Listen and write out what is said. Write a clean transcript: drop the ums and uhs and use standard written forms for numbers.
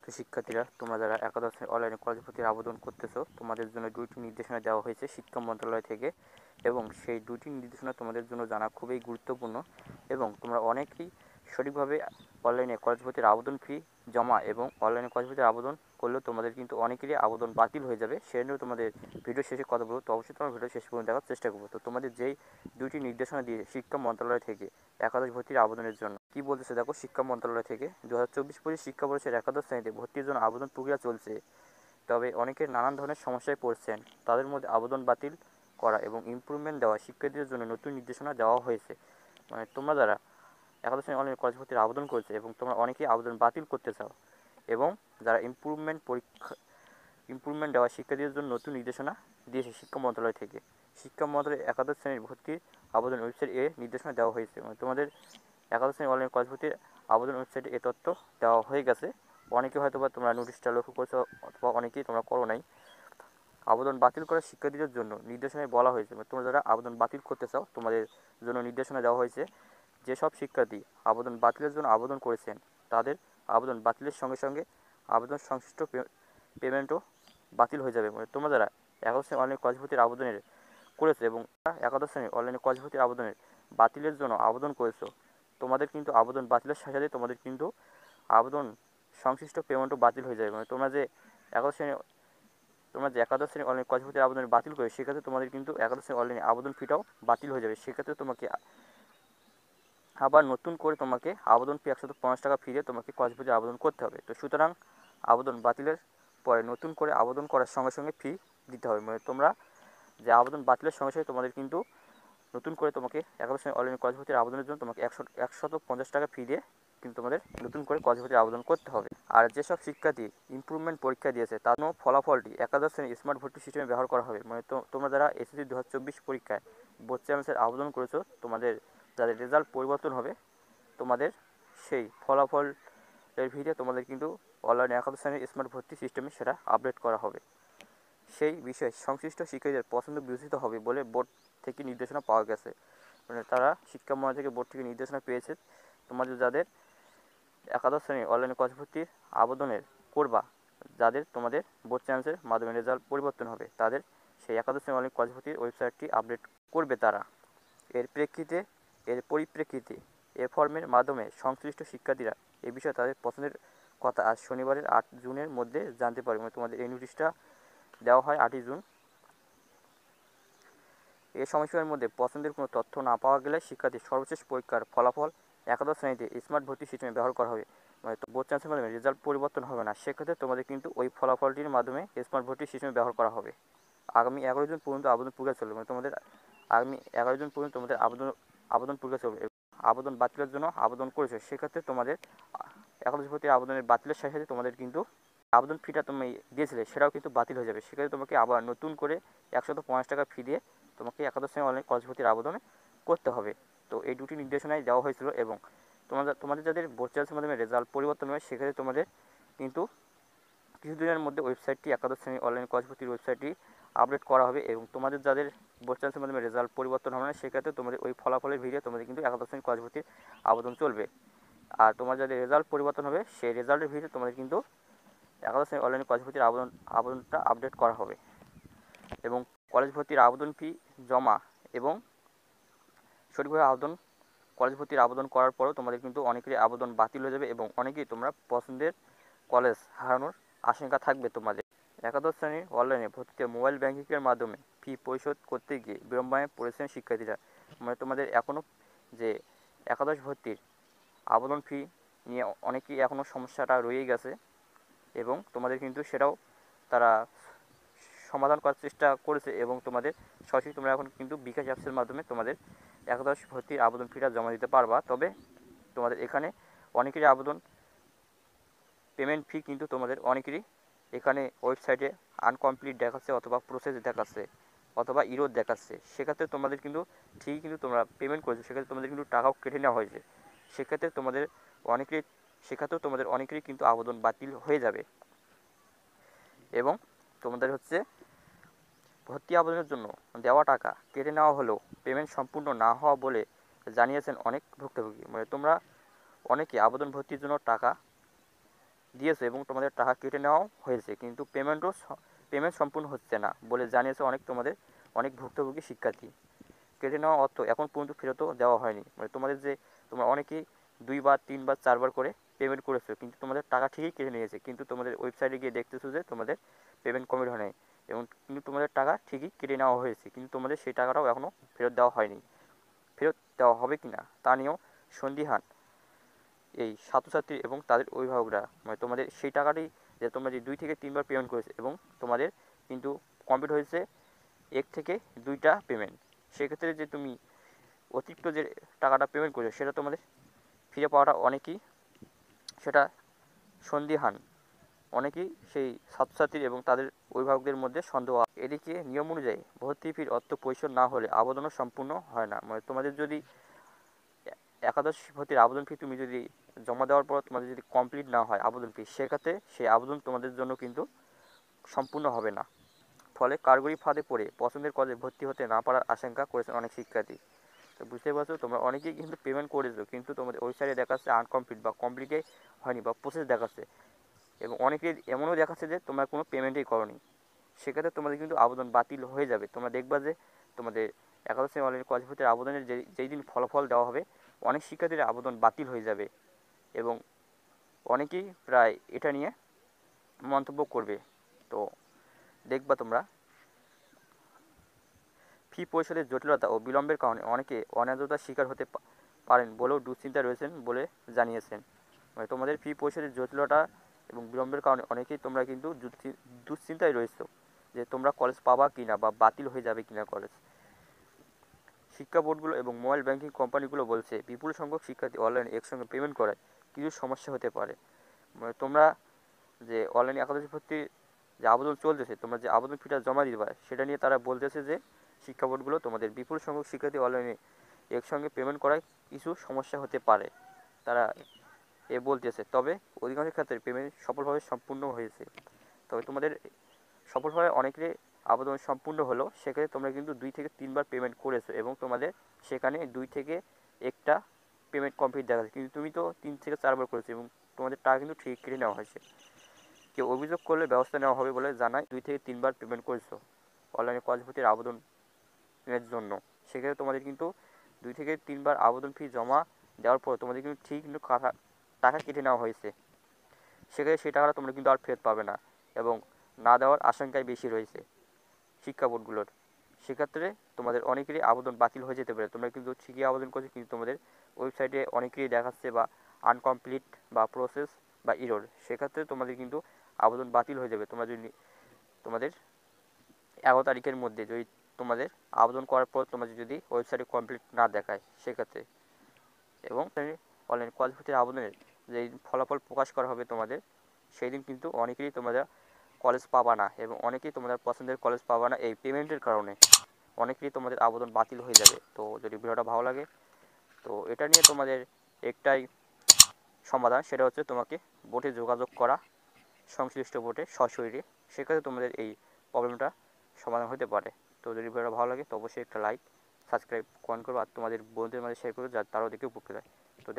তো শিক্ষার্থীরা, তোমরা যারা একাদশ শ্রেণীর অনলাইনে কলেজ ভর্তির আবেদন করতেছো, তোমাদের জন্য দুইটি নির্দেশনা দেওয়া হয়েছে শিক্ষা মন্ত্রণালয় থেকে। এবং সেই দুইটি নির্দেশনা তোমাদের জন্য জানা খুবই গুরুত্বপূর্ণ। এবং তোমরা অনেকেই সঠিকভাবে অনলাইনে কলেজ ভর্তির আবেদন ফি জমা এবং অনলাইনে কলেজ ভর্তির আবেদন করলেও তোমাদের কিন্তু অনেকেরই আবেদন বাতিল হয়ে যাবে। সে নিয়েও তোমাদের ভিডিও শেষে কথা বলবো, তো অবশ্যই তোমার ভিডিও শেষ পর্যন্ত দেখার চেষ্টা করবো। তো তোমাদের যেই দুইটি নির্দেশনা দিয়ে শিক্ষা মন্ত্রণালয় থেকে একাদশ ভর্তির আবেদনের জন্য কি বলতেছে দেখো। শিক্ষা মন্ত্রণালয় থেকে 2024-25 শিক্ষাবর্ষের একাদশ শ্রেণীতে ভর্তির জন্য আবেদন প্রক্রিয়া চলছে, তবে অনেকের নানান ধরনের সমস্যায় পড়ছেন। তাদের মধ্যে আবেদন বাতিল করা এবং ইমপ্রুভমেন্ট দেওয়া শিক্ষার্থীদের জন্য নতুন নির্দেশনা দেওয়া হয়েছে। মানে তোমরা যারা একাদশ শ্রেণী অনলাইন কলেজ ভর্তির আবেদন করেছে এবং তোমরা অনেকেই আবেদন বাতিল করতে চাও, এবং যারা ইমপ্রুভমেন্ট দেওয়া শিক্ষার্থীদের জন্য নতুন নির্দেশনা দিয়েছে শিক্ষা মন্ত্রণালয় থেকে। শিক্ষা মন্ত্রণালয় একাদশ শ্রেণীর ভর্তির আবেদন ওয়েবসাইট নির্দেশনা দেওয়া হয়েছে। মানে তোমাদের একাদশ শ্রেণী অনলাইন কলেজ ভর্তির আবেদন ওয়েবসাইটে এ তথ্য দেওয়া হয়ে গেছে। অনেকে হয়তো বা তোমরা নোটিশটা লক্ষ্য করছো, অথবা অনেকেই তোমরা করো নাই। আবেদন বাতিল করা শিক্ষার্থীদের জন্য নির্দেশনায় বলা হয়েছে, তোমরা যারা আবেদন বাতিল করতে চাও তোমাদের জন্য নির্দেশনা দেওয়া হয়েছে। যেসব শিক্ষার্থী আবেদন বাতিলের জন্য আবেদন করেছেন, তাদের আবেদন বাতিলের সঙ্গে সঙ্গে আবেদন সংশ্লিষ্ট পেমেন্টও বাতিল হয়ে যাবে। তোমরা যারা একাদশ শ্রেণী অনলাইন কলেজ ভর্তির আবেদনের করেছো এবং একাদশ শ্রেণীর অনলাইনে কলেজ ভর্তির আবেদনের বাতিলের জন্য আবেদন করেছো, তোমাদের কিন্তু আবেদন বাতিলের সাথে সাথে তোমাদের কিন্তু আবেদন সংশ্লিষ্ট পেমেন্টও বাতিল হয়ে যাবে। তোমরা যে একাদশ শ্রেণী অনলাইন কলেজ ভর্তির আবেদন বাতিল করে, সেক্ষেত্রে তোমাদের কিন্তু একাদশ শ্রেণী অনলাইনে আবেদন ফিটাও বাতিল হয়ে যাবে। সেক্ষেত্রে তোমাকে আবার নতুন করে তোমাকে আবেদন ফি 150 টাকা ফি দিয়ে তোমাকে কলেজ ভর্তির আবেদন করতে হবে। তো সুতরাং আবেদন বাতিলের পরে নতুন করে আবেদন করার সঙ্গে সঙ্গে ফি দিতে হবে। তোমরা যে আবেদন বাতিলের সঙ্গে সঙ্গে তোমাদের কিন্তু নতুন করে তোমাকে একাদশ শ্রেণী অনলাইন কলেজ ভর্তির আবেদনের জন্য তোমাকে 150 টাকা ফি দিয়ে কিন্তু তোমাদের নতুন করে কলেজ ভর্তির আবেদন করতে হবে। আর যেসব শিক্ষার্থী ইমপ্রুভমেন্ট পরীক্ষা দিয়েছে, তার ফলাফলটি একাদশ শ্রেণীর স্মার্ট ভর্তি সিস্টেমে ব্যবহার করা হবে। তোমরা যারা এসএসসি 2024 পরীক্ষায় বোর্ড চ্যালেঞ্জের আবেদন করেছো, তোমাদের যাদের রেজাল্ট পরিবর্তন হবে, তোমাদের সেই ফলাফলের ভিড়ে তোমাদের কিন্তু অনলাইনে একাদশ শ্রেণীর স্মার্ট ভর্তি সিস্টেমে সেটা আপডেট করা হবে। সেই বিষয়ে সংশ্লিষ্ট শিক্ষার্থীদের পছন্দ বিবেচিত হবে বলে বোর্ড থেকে নির্দেশনা পাওয়া গেছে। তারা শিক্ষা মন্ত্রণালয় থেকে বোর্ড থেকে নির্দেশনা পেয়েছে, তোমাদের যাদের একাদশ শ্রেণীর অনলাইনে কলেজ ভর্তির আবেদনের করবা, যাদের তোমাদের বোর্ড চ্যালেঞ্জের মাধ্যমে রেজাল্ট পরিবর্তন হবে, তাদের সেই একাদশ শ্রেণীর অনলাইন কলেজ ভর্তির ওয়েবসাইটটি আপডেট করবে তারা। এর পরিপ্রেক্ষিতে এ ফর্মের মাধ্যমে সংশ্লিষ্ট শিক্ষার্থীরা এ বিষয়ে তাদের পছন্দের কথা আজ শনিবারের 8 জুনের মধ্যে জানতে পারবে। তোমাদের এই নোটিশটা দেওয়া হয় 8ই জুন। এই সময়সীমার মধ্যে পছন্দের কোনো তথ্য না পাওয়া গেলে শিক্ষার্থীর সর্বশেষ পরীক্ষার ফলাফল একাদশ শ্রেণীতে স্মার্ট ভর্তি সিস্টেমে ব্যবহার করা হবে। বোর্ড চ্যালেঞ্জের মাধ্যমে রেজাল্ট পরিবর্তন হবে না, সেক্ষেত্রে তোমাদের কিন্তু ওই ফলাফলটির মাধ্যমে স্মার্ট ভর্তি সিস্টেমে ব্যবহার করা হবে। আগামী 11 জুন পর্যন্ত আবেদন প্রক্রিয়া চলবে। তোমাদের আগামী 11 জুন পর্যন্ত তোমাদের আবেদন প্রক্রিয়া চলবে। আবেদন বাতিলের জন্য আবেদন করেছো, সেক্ষেত্রে তোমাদের একাদশ ভর্তি আবেদনের বাতিলের সাথে সাথে তোমাদের কিন্তু আবেদন ফিটা তুমি দিয়েছিলে সেটাও কিন্তু বাতিল হয়ে যাবে। সেক্ষেত্রে তোমাকে আবার নতুন করে 150 টাকা ফি দিয়ে তোমাকে একাদশ শ্রেণী অনলাইন কলেজ ভর্তির আবেদনে করতে হবে। তো এই দুটি নির্দেশনাই দেওয়া হয়েছিল। এবং তোমাদের যাদের বোর্ড চ্যালেঞ্জের মাধ্যমে রেজাল্ট পরিবর্তন হয়, সেক্ষেত্রে তোমাদের কিন্তু কিছুদিনের মধ্যে ওয়েবসাইটটি একাদশ শ্রেণী অনলাইন কলেজ ভর্তির ওয়েবসাইটটি আপডেট করা হবে। এবং তোমাদের যাদের বোর্ড চ্যালেঞ্জের মাধ্যমে রেজাল্ট পরিবর্তন হবে না, সেক্ষেত্রে তোমাদের ওই ফলাফলের ভিড়ে তোমাদের কিন্তু একাদশ শ্রেণী কলেজ ভর্তির আবেদন চলবে। আর তোমার যাদের রেজাল্ট পরিবর্তন হবে, সেই রেজাল্টের ভিড়ে তোমাদের কিন্তু একাদশ শ্রেণী অনলাইন কলেজ ভর্তির আবেদনটা আপডেট করা হবে। এবং কলেজ ভর্তির আবেদন ফি জমা এবং সঠিকভাবে কলেজ ভর্তির আবেদন করার পরেও তোমাদের কিন্তু অনেকেরই আবেদন বাতিল হয়ে যাবে এবং অনেকেই তোমরা পছন্দের কলেজ হারানোর আশঙ্কা থাকবে তোমাদের। একাদশ শ্রেণীর অনলাইনে ভর্তিতে মোবাইল ব্যাঙ্কিংয়ের মাধ্যমে ফি পরিশোধ করতে গিয়ে বিড়ম্বনায় পড়েছেন শিক্ষার্থীরা। তোমাদের এখনও যে একাদশ ভর্তির আবেদন ফি নিয়ে অনেকেই এখনও সমস্যাটা রয়েই গেছে, এবং তোমাদের কিন্তু সেটাও তারা সমাধান করার চেষ্টা করেছে। এবং তোমাদের সরাসরি তোমরা এখন কিন্তু বিকাশ অ্যাপসের মাধ্যমে তোমাদের একাদশ ভর্তির আবেদন ফিটা জমা দিতে পারবা। তবে তোমাদের এখানে অনেকেরই আবেদন পেমেন্ট ফি কিন্তু তোমাদের অনেকেরই এখানে ওয়েবসাইটে আনকমপ্লিট দেখাচ্ছে, অথবা প্রসেস দেখাচ্ছে, অথবা ইরোর দেখাচ্ছে। সেক্ষেত্রে তোমাদের কিন্তু ঠিকই কিন্তু তোমরা পেমেন্ট করেছো, সেক্ষেত্রে তোমাদের কিন্তু টাকাও কেটে নেওয়া হয়েছে। সেক্ষেত্রেও তোমাদের অনেকেরই কিন্তু আবেদন বাতিল হয়ে যাবে। এবং তোমাদের ভর্তি আবেদনের জন্য দেওয়া টাকা কেটে নেওয়া হলেও পেমেন্ট সম্পূর্ণ না হওয়া বলে জানিয়েছেন অনেক ভুক্তভোগী। তোমরা অনেকে আবেদন ভর্তির জন্য টাকা দিয়েছো এবং তোমাদের টাকা কেটে নেওয়াও হয়েছে, কিন্তু পেমেন্ট সম্পূর্ণ হচ্ছে না বলে জানিয়েছে অনেক ভুক্তভোগী শিক্ষার্থী। কেটে নেওয়া অর্থ এখন পর্যন্ত ফেরতও দেওয়া হয়নি। মানে তোমরা অনেকেই 2বার 3বার 4বার করে পেমেন্ট করেছো, কিন্তু তোমাদের টাকা ঠিকই কেটে নিয়েছে, কিন্তু তোমাদের ওয়েবসাইটে গিয়ে দেখতেছো যে তোমাদের পেমেন্ট কমপ্লিট হয় নাই, এবং কিন্তু তোমাদের টাকা ঠিকই কেটে নেওয়া হয়েছে, কিন্তু তোমাদের সেই টাকাটাও এখনও ফেরত দেওয়া হয়নি। ফেরত দেওয়া হবে কি না তা নিয়েও সন্দিহান এই ছাত্রছাত্রী এবং তাদের অভিভাবকরা। মানে তোমাদের সেই টাকাটি যে তোমরা যে 2 থেকে 3বার পেমেন্ট করেছো এবং তোমাদের কিন্তু কমপ্লিট হয়েছে 1 থেকে 2টা পেমেন্ট, সেক্ষেত্রে যে তুমি অতিরিক্ত যে টাকাটা পেমেন্ট করেছো সেটা তোমাদের ফিরে পাওয়াটা অনেকেই সেটা সন্দিহান। অনেকেই সেই ছাত্রছাত্রী এবং তাদের অভিভাবকদের মধ্যে সন্দেহ। এদিকে নিয়ম অনুযায়ী ভর্তি ফির অর্থ পরিশোধ না হলে আবেদনও সম্পূর্ণ হয় না। মানে তোমাদের যদি একাদশ ভর্তির আবেদন ফি তুমি যদি জমা দেওয়ার পর তোমাদের যদি কমপ্লিট না হয় আবেদন ফি, সেক্ষেত্রে সেই আবেদন তোমাদের জন্য কিন্তু সম্পূর্ণ হবে না। ফলে কারিগরি ফাঁদে পড়ে পছন্দের কলেজে ভর্তি হতে না পারার আশঙ্কা করেছেন অনেক শিক্ষার্থী। তো বুঝতে পারছো, তোমরা অনেকেই কিন্তু পেমেন্ট করেছো, কিন্তু তোমাদের ওয়েবসাইটে দেখাচ্ছে আনকমপ্লিট বা কমপ্লিটই হয়নি বা প্রসেস দেখাচ্ছে, এবং অনেকেই এমনও দেখাচ্ছে যে তোমরা কোনো পেমেন্টই করোনি। সেক্ষেত্রে তোমাদের কিন্তু আবেদন বাতিল হয়ে যাবে। তোমরা দেখবা যে তোমাদের একাদশ শ্রেণী অনলাইন কলেজ ভর্তির আবেদনের যেই দিন ফলাফল দেওয়া হবে, অনেক শিক্ষার্থীর আবেদন বাতিল হয়ে যাবে, এবং অনেকেই প্রায় এটা নিয়ে মন্তব্য করবে। তো দেখবা তোমরা ফি পরিশোধের জটিলতা ও বিলম্বের কারণে অনেকে অন্যায্যতার শিকার হতে পারেন বলেও দুশ্চিন্তায় রয়েছেন বলে জানিয়েছেন। মানে তোমাদের ফি পরিশোধের জটিলতা এবং বিলম্বের কারণে অনেকেই তোমরা কিন্তু দুশ্চিন্তায় রয়েছো যে তোমরা কলেজ পাবা কি না বা বাতিল হয়ে যাবে কিনা কলেজ। শিক্ষা বোর্ডগুলো এবং মোবাইল ব্যাংকিং কোম্পানিগুলো বলছে বিপুল সংখ্যক শিক্ষার্থী অনলাইনে একসঙ্গে পেমেন্ট করায় কিছু সমস্যা হতে পারে। মানে তোমরা যে অনলাইনে একাদশ ভর্তির যে আবেদন চলতেছে, তোমরা যে আবেদন ফিটা জমা দিতে পারে সেটা নিয়ে তারা বলতেছে যে শিক্ষা বোর্ডগুলো তোমাদের বিপুল সংখ্যক শিক্ষার্থী অনলাইনে একসঙ্গে পেমেন্ট করায় কিছু সমস্যা হতে পারে, তারা বলতেছে। তবে অধিকাংশ ক্ষেত্রে পেমেন্ট সফলভাবে সম্পূর্ণ হয়েছে। তবে তোমাদের সফলভাবে অনেকেরই আবেদন সম্পূর্ণ হলো, সেক্ষেত্রে তোমরা কিন্তু 2 থেকে 3বার পেমেন্ট করেছো এবং তোমাদের সেখানে 2 থেকে 1টা পেমেন্ট কমপ্লিট দেখাচ্ছে, কিন্তু তুমি তো 3 থেকে 4বার করেছো এবং তোমাদের টাকা কিন্তু ঠিক কেটে নেওয়া হয়েছে। কেউ অভিযোগ করলে ব্যবস্থা নেওয়া হবে বলে জানায়। 2 থেকে 3বার পেমেন্ট করেছো অনলাইনে কলেজ ভর্তির আবেদনের জন্য, সেক্ষেত্রে তোমাদের কিন্তু 2 থেকে 3বার আবেদন ফি জমা দেওয়ার পর তোমাদের কিন্তু ঠিক কিন্তু টাকা কেটে নেওয়া হয়েছে, সেক্ষেত্রে সেই টাকাটা তোমরা কিন্তু আর ফেরত পাবে না, এবং না দেওয়ার আশঙ্কাই বেশি রয়েছে শিক্ষা বোর্ডগুলোর। সেক্ষেত্রে তোমাদের অনেকেরই আবেদন বাতিল হয়ে যেতে পারে। তোমরা কিন্তু ঠিকই আবেদন করছো, কিন্তু তোমাদের ওয়েবসাইটে অনেকেরই দেখাচ্ছে বা আনকমপ্লিট বা প্রসেস বা ইরর, সেক্ষেত্রে তোমাদের কিন্তু আবেদন বাতিল হয়ে যাবে। তোমরা যদি তোমাদের 11 তারিখের মধ্যে যদি তোমাদের আবেদন করার পর তোমাদের যদি ওয়েবসাইটে কমপ্লিট না দেখায় সেক্ষেত্রে, এবং অনলাইন কলেজ ভর্তির আবেদনের যেই ফলাফল প্রকাশ করা হবে তোমাদের, সেই দিন কিন্তু অনেকেরই তোমরা কলেজ পাবা না, এবং অনেকেই তোমাদের পছন্দের কলেজ পাবা না এই পেমেন্টের কারণে। অনেকেরই তোমাদের আবেদন বাতিল হয়ে যাবে। তো যদি ভিডিওটা ভালো লাগে, তো এটা নিয়ে তোমাদের একটাই সমাধান, সেটা হচ্ছে তোমাকে বোর্ডে যোগাযোগ করা, সংশ্লিষ্ট বোর্ডে সশরীরে, সেক্ষেত্রে তোমাদের এই প্রবলেমটা সমাধান হতে পারে। তো যদি ভিডিওটা ভালো লাগে তো অবশ্যই একটা লাইক, সাবস্ক্রাইব, কমেন্ট করো, আর তোমাদের বন্ধুদের মাঝে শেয়ার করো যাতে তারাও দেখে উপকৃত হয়। তো